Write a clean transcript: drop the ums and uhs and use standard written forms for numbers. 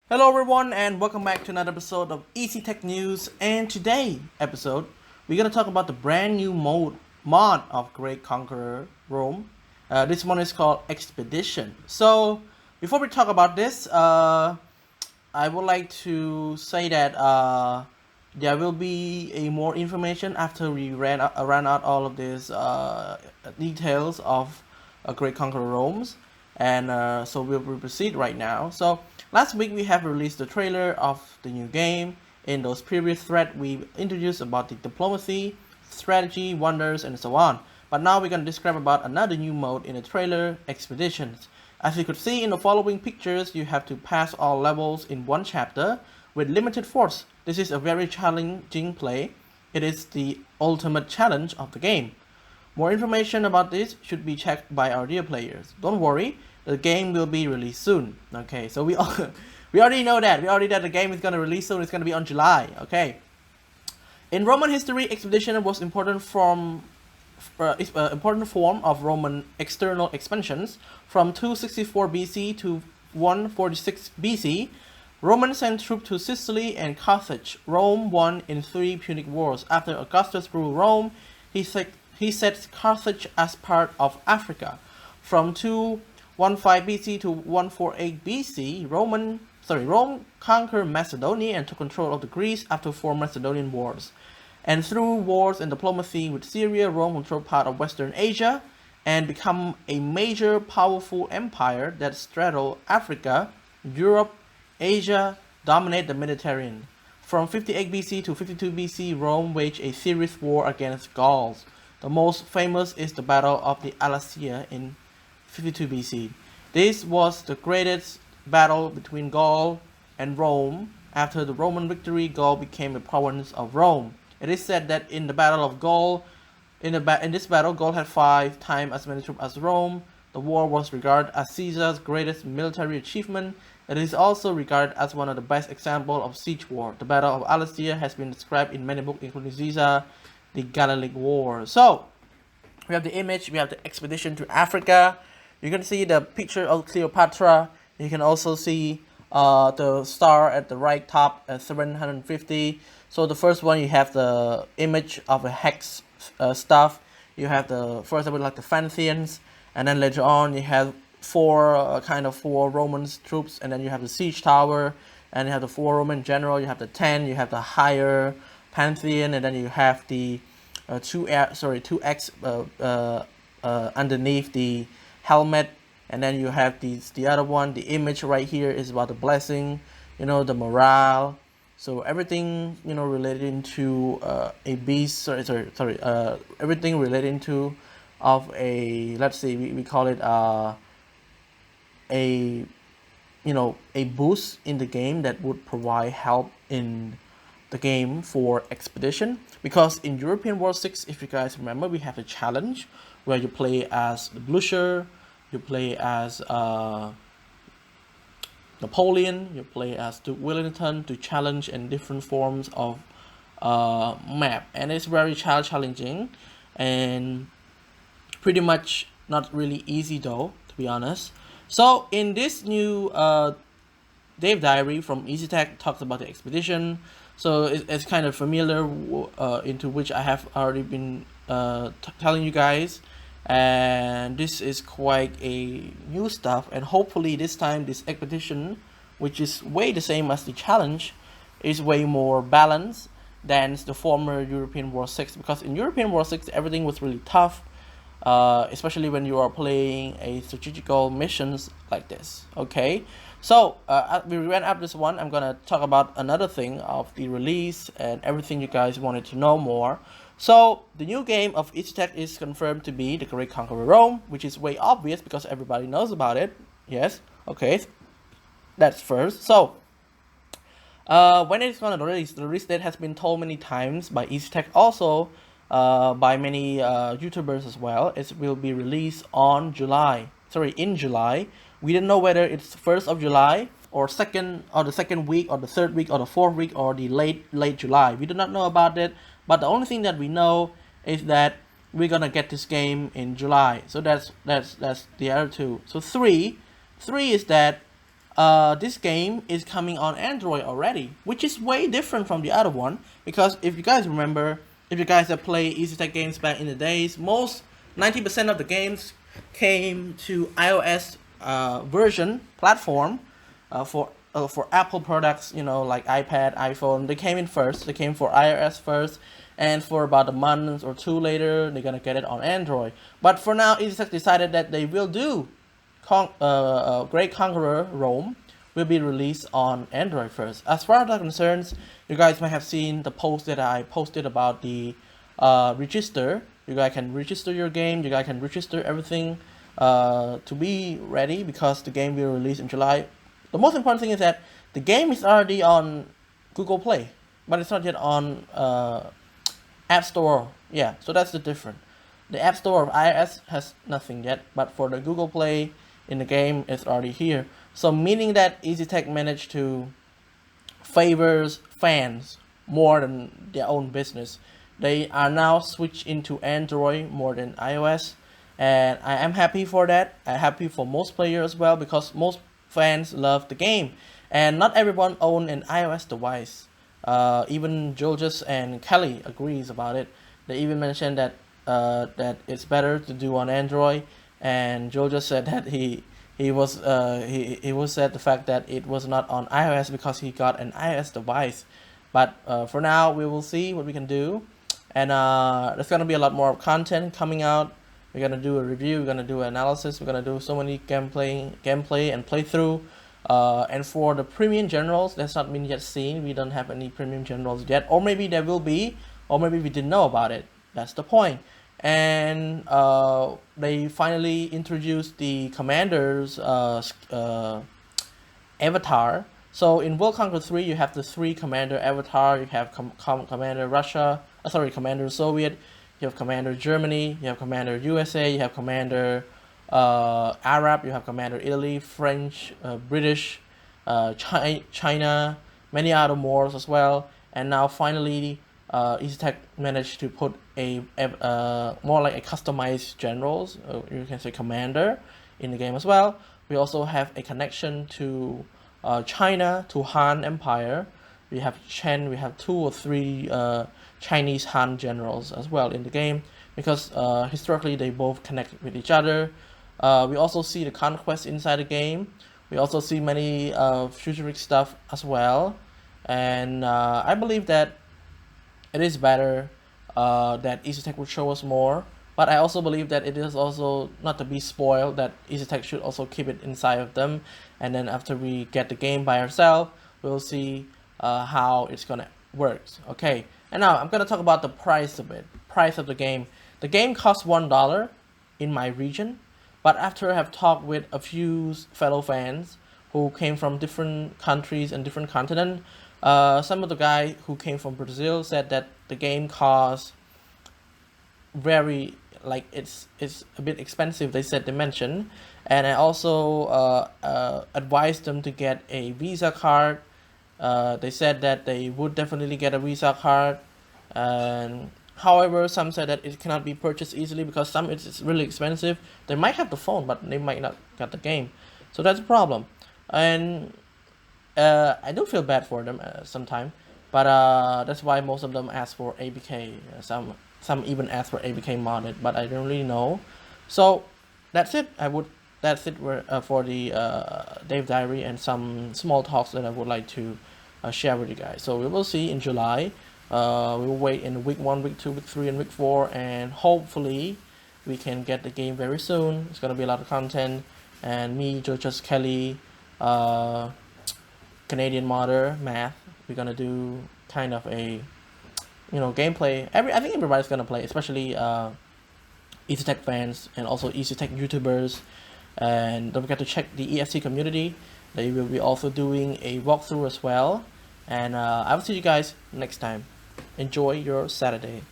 Hello everyone and welcome back to another episode of Easytech News. And today episode we're gonna talk about the brand new mod of Great Conqueror Rome. This one is called Expedition. So before we talk about this, I would like to say that there will be a more information after we ran out all of these details of Great Conqueror Rome's, and so we'll proceed right now. So last week we have released the trailer of the new game. In those previous threads, we introduced about the diplomacy, strategy, wonders, and so on. But now we're gonna describe about another new mode in the trailer, Expeditions. As you could see in the following pictures, you have to pass all levels in one chapter with limited force. This is a very challenging play. It is the ultimate challenge of the game. More information about this should be checked by our dear players. Don't worry, the game will be released soon. Okay, so we already know that. We already know the game is gonna release soon. It's gonna be on July. Okay. In Roman history, expedition was important form of Roman external expansions. From 264 BC to 146 BC, Romans sent troops to Sicily and Carthage. Rome won in 3 Punic Wars. After Augustus ruled Rome, he set Carthage as part of Africa. From 215 BC to 148 BC, Rome conquered Macedonia and took control of the Greece after 4 Macedonian wars. And through wars and diplomacy with Syria, Rome controlled part of Western Asia and become a major powerful empire that straddled Africa, Europe, Asia, dominate the Mediterranean. From 58 BC to 52 BC, Rome waged a serious war against Gauls. The most famous is the Battle of the Alasia in 52 BC. This was the greatest battle between Gaul and Rome. After the Roman victory, Gaul became a province of Rome. It is said that in the Battle of Gaul, in this battle, Gaul had 5 times as many troops as Rome. The war was regarded as Caesar's greatest military achievement. It is also regarded as one of the best examples of siege war. The Battle of Alasia has been described in many books, including Caesar, the Gallic War. So, we have the image, we have the expedition to Africa. You can see the picture of Cleopatra. You can also see the star at the right top at 750. So the first one, you have the image of a hex stuff. You have the first one like the Phantheons, and then later on you have four Roman troops, and then you have the siege tower, and you have the 4 Roman general. You have the 10. You have the higher Pantheon, and then you have the 2x underneath the helmet, and then you have the other one. The image right here is about the blessing, the morale. So everything relating to a beast. Everything relating to of a, let's say we call it a boost in the game that would provide help in the game for expedition. Because in European War 6, if you guys remember, we have a challenge where you play as the Blucher, you play as Napoleon, you play as Duke Wellington to challenge in different forms of map, and it's very challenging and pretty much not really easy though, to be honest. So in this new Dave Diary from Easytech talks about the expedition. So it's kind of familiar into which I have already been telling you guys, and this is quite a new stuff, and hopefully this time this expedition, which is way the same as the challenge, is way more balanced than the former European War 6, because in European War 6 everything was really tough, especially when you are playing a strategical missions like this. Okay, so we ran up this one. I'm gonna talk about another thing of the release and everything you guys wanted to know more. So the new game of Easytech is confirmed to be the Great Conqueror Rome, which is way obvious because everybody knows about it. Yes, okay, that's first. So when it's gonna release, the release date has been told many times by Easytech, also by many YouTubers as well. It will be released in July. We don't know whether it's 1st of July or the second week or the third week or the fourth week or the late July. We do not know about it, but the only thing that we know is that we're gonna get this game in July. So that's the other two. So three is that this game is coming on Android already, which is way different from the other one. Because if you guys remember, if you guys have played Easytech games back in the days, 90% of the games came to iOS version platform for Apple products, like iPad, iPhone. They came in first. They came for iOS first, and for about a month or two later, they're gonna get it on Android. But for now, Easytech decided that they will do Great Conqueror Rome will be released on Android first. As far as that concerns, you guys might have seen the post that I posted about the register. You guys can register your game. You guys can register everything to be ready, because the game will release in July. The most important thing is that the game is already on Google Play, but it's not yet on App Store. Yeah, so that's the difference. The App Store of iOS has nothing yet, but for the Google Play in the game, it's already here. So meaning that Easytech managed to favors fans more than their own business. They are now switched into Android more than iOS, and I am happy for that. I'm happy for most players as well, because most fans love the game, and not everyone own an iOS device. Even Georges and Kelly agrees about it. They even mentioned that that it's better to do on Android, and Georges said that he was said the fact that it was not on iOS because he got an iOS device. But for now, we will see what we can do, and there's gonna be a lot more content coming out. We're gonna do a review. We're gonna do an analysis. We're gonna do so many gameplay and playthrough. And for the premium generals, that's not been yet seen. We don't have any premium generals yet, or maybe there will be, or maybe we didn't know about it. That's the point. And they finally introduced the commander's avatar. So in World Conqueror 3, you have the 3 commander avatar. You have Commander Russia, Commander Soviet. You have Commander Germany. You have Commander USA. You have Commander Arab. You have Commander Italy, French, British, China, many other more as well. And now finally, Easytech managed to put a more like a customized generals, you can say commander, in the game as well. We also have a connection to China, to Han Empire. We have 2 or 3 Chinese Han generals as well in the game, because historically they both connect with each other. We also see the conquest inside the game. We also see many futuristic stuff as well, and I believe that it is better that Easytech would show us more. But I also believe that it is also not to be spoiled, that Easytech should also keep it inside of them, and then after we get the game by ourselves, we'll see how it's gonna work. Okay, and now I'm gonna talk about the price of it. Price of the game. The game costs $1 in my region, but after I have talked with a few fellow fans who came from different countries and different continents, some of the guys who came from Brazil said that the game costs very, like, it's a bit expensive. They mentioned, and I also advised them to get a Visa card. They said that they would definitely get a Visa card, and however, some said that it cannot be purchased easily because some it's really expensive. They might have the phone, but they might not get the game, so that's a problem. And I do feel bad for them sometimes, but that's why most of them ask for ABK. Some even ask for ABK modded, but I don't really know. So that's it. That's it for the Dave Diary and some small talks that I would like to share with you guys. So we will see in July. We will wait in week 1, week 2, week 3, and week 4, and hopefully we can get the game very soon. It's gonna be a lot of content, and me, Georges, Kelly, Canadian modder, Math, we're gonna do kind of a gameplay. I think everybody's gonna play, especially Easytech fans and also Easytech YouTubers. And don't forget to check the ESC community. They will be also doing a walkthrough as well. And I will see you guys next time. Enjoy your Saturday.